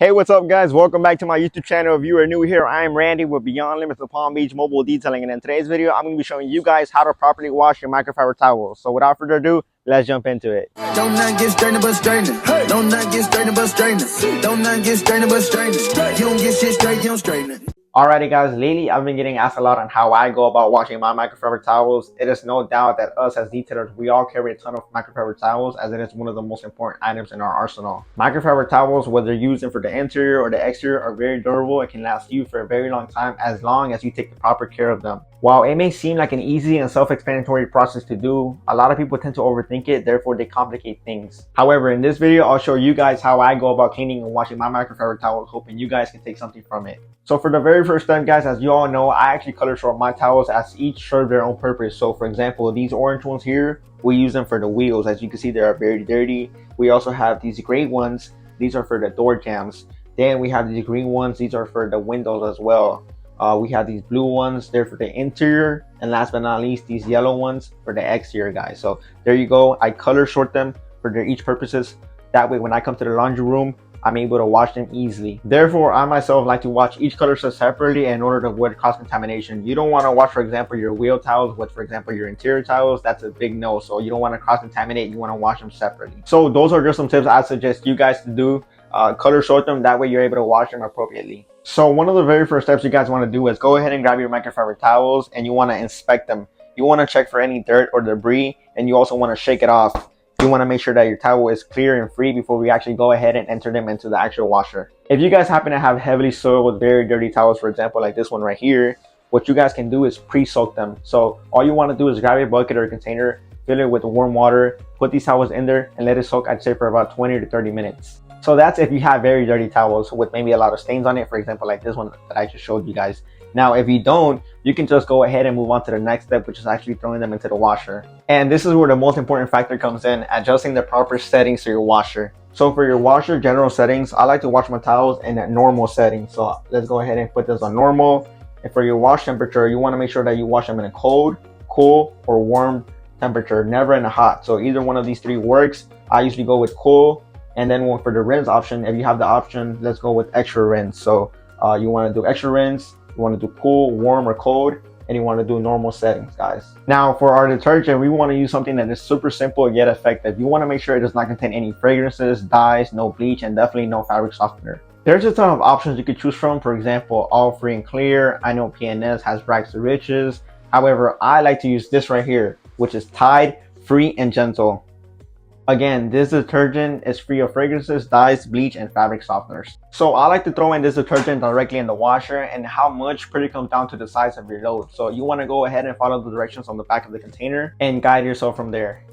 Hey, what's up, guys? Welcome back to my YouTube channel. If you are new here, I am Randy with Beyond Limits of Palm Beach Mobile Detailing, and in today's video, I'm going to be showing you guys how to properly wash your microfiber towels. So without further ado, let's jump into it. Don't not get strained but strained. Don't not get strained but strained. Don't not get strained but strained. You don't get shit straight, you don't straighten it. Alrighty, guys, lately I've been getting asked a lot on how I go about washing my microfiber towels. It is no doubt that us as detailers, we all carry a ton of microfiber towels, as it is one of the most important items in our arsenal. Microfiber towels, whether used for the interior or the exterior, are very durable and can last you for a very long time as long as you take the proper care of them. While it may seem like an easy and self-explanatory process to do, a lot of people tend to overthink it, therefore they complicate things. However, in this video, I'll show you guys how I go about cleaning and washing my microfiber towels, hoping you guys can take something from it. So for the very first step, guys, as you all know, I actually color sort my towels as each serve their own purpose. So for example, these orange ones here, we use them for the wheels. As you can see, they are very dirty. We also have these gray ones. These are for the door jambs. Then we have these green ones. These are for the windows as well. We have these blue ones, they're for the interior, and last but not least, these yellow ones for the exterior, guys. So there you go. I color sort them for their each purposes. That way when I come to the laundry room, I'm able to wash them easily. Therefore, I myself like to wash each color set separately in order to avoid cross-contamination. You don't want to wash, for example, your wheel towels with, for example, your interior towels. That's a big no. So you don't want to cross-contaminate. You want to wash them separately. So those are just some tips I suggest you guys to do. Color sort them. That way you're able to wash them appropriately. So one of the very first steps you guys want to do is go ahead and grab your microfiber towels and you want to inspect them. You want to check for any dirt or debris, and you also want to shake it off. You want to make sure that your towel is clear and free before we actually go ahead and enter them into the actual washer. If you guys happen to have heavily soiled, very dirty towels, for example, like this one right here, what you guys can do is pre-soak them. So all you want to do is grab a bucket or a container, fill it with warm water, put these towels in there, and let it soak, I'd say, for about 20 to 30 minutes. So that's if you have very dirty towels with maybe a lot of stains on it, for example, like this one that I just showed you guys. Now, if you don't, you can just go ahead and move on to the next step, which is actually throwing them into the washer. And this is where the most important factor comes in, adjusting the proper settings to your washer. So for your washer general settings, I like to wash my towels in a normal setting. So let's go ahead and put this on normal. And for your wash temperature, you want to make sure that you wash them in a cold, cool, or warm temperature, never in a hot. So either one of these three works. I usually go with cool. And then for the rinse option, if you have the option, let's go with extra rinse. So you want to do extra rinse, you want to do cool, warm, or cold, and you want to do normal settings, guys. Now for our detergent, we want to use something that is super simple yet effective. You want to make sure it does not contain any fragrances, dyes, no bleach, and definitely no fabric softener. There's a ton of options you could choose from. For example, All Free and Clear. I know PNS has rags to riches. However, I like to use this right here, which is Tide, Free and Gentle. Again, this detergent is free of fragrances, dyes, bleach, and fabric softeners. So I like to throw in this detergent directly in the washer, and how much pretty comes down to the size of your load. So you want to go ahead and follow the directions on the back of the container and guide yourself from there.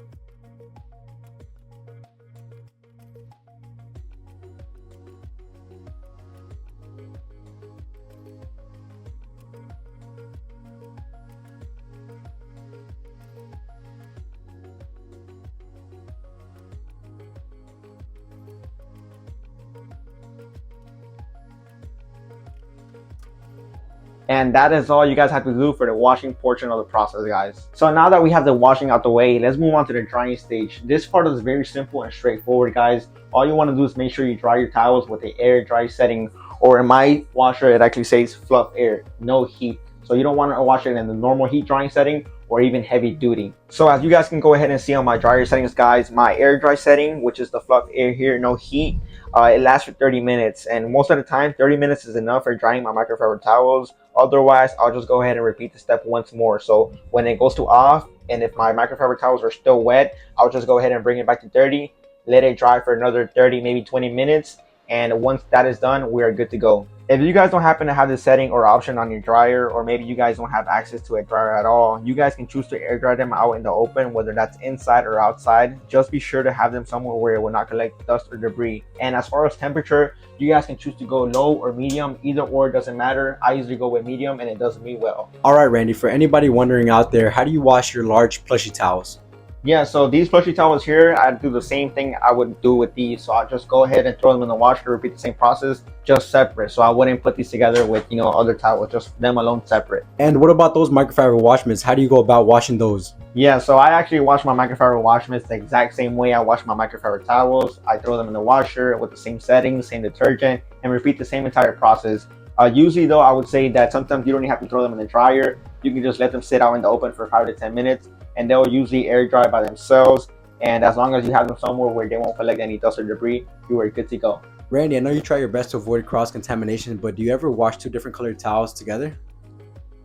And that is all you guys have to do for the washing portion of the process, guys. So now that we have the washing out the way, let's move on to the drying stage. This part is very simple and straightforward, guys. All you want to do is make sure you dry your towels with the air dry setting, or in my washer it actually says fluff air, no heat. So you don't want to wash it in the normal heat drying setting or even heavy duty. So as you guys can go ahead and see on my dryer settings, guys, my air dry setting, which is the fluff air here, no heat, it lasts for 30 minutes, and most of the time 30 minutes is enough for drying my microfiber towels. Otherwise, I'll just go ahead and repeat the step once more. So when it goes to off, and if my microfiber towels are still wet, I'll just go ahead and bring it back to 30, let it dry for another 30, maybe 20 minutes, and once that is done, we are good to go. If you guys don't happen to have this setting or option on your dryer, or maybe you guys don't have access to a dryer at all, you guys can choose to air dry them out in the open, whether that's inside or outside. Just be sure to have them somewhere where it will not collect dust or debris. And as far as temperature, you guys can choose to go low or medium. Either or doesn't matter. I usually go with medium and it does me well. Alright, Randy, for anybody wondering out there, how do you wash your large plushy towels? Yeah, so these plushy towels here, I do the same thing I would do with these. So I'll just go ahead and throw them in the washer, repeat the same process, just separate. So I wouldn't put these together with, other towels, just them alone separate. And what about those microfiber wash mitts? How do you go about washing those? Yeah, so I actually wash my microfiber wash mitts the exact same way I wash my microfiber towels. I throw them in the washer with the same settings, same detergent, and repeat the same entire process. Usually though, I would say that sometimes you don't even have to throw them in the dryer. You can just let them sit out in the open for 5 to 10 minutes, and they'll usually air dry by themselves. And as long as you have them somewhere where they won't collect any dust or debris, you are good to go. Randy, I know you try your best to avoid cross-contamination, but do you ever wash two different colored towels together?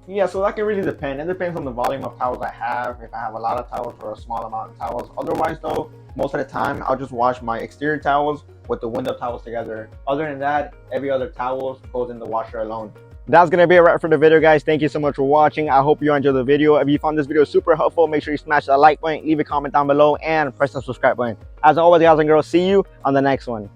Yeah, so that can really depend. It depends on the volume of towels I have, if I have a lot of towels or a small amount of towels. Otherwise though, most of the time, I'll just wash my exterior towels with the window towels together. Other than that, every other towel goes in the washer alone. That's going to be a wrap for the video, guys. Thank you so much for watching. I hope you enjoyed the video. If you found this video super helpful, make sure you smash that like button, leave a comment down below, and press the subscribe button. As always, guys and girls, see you on the next one.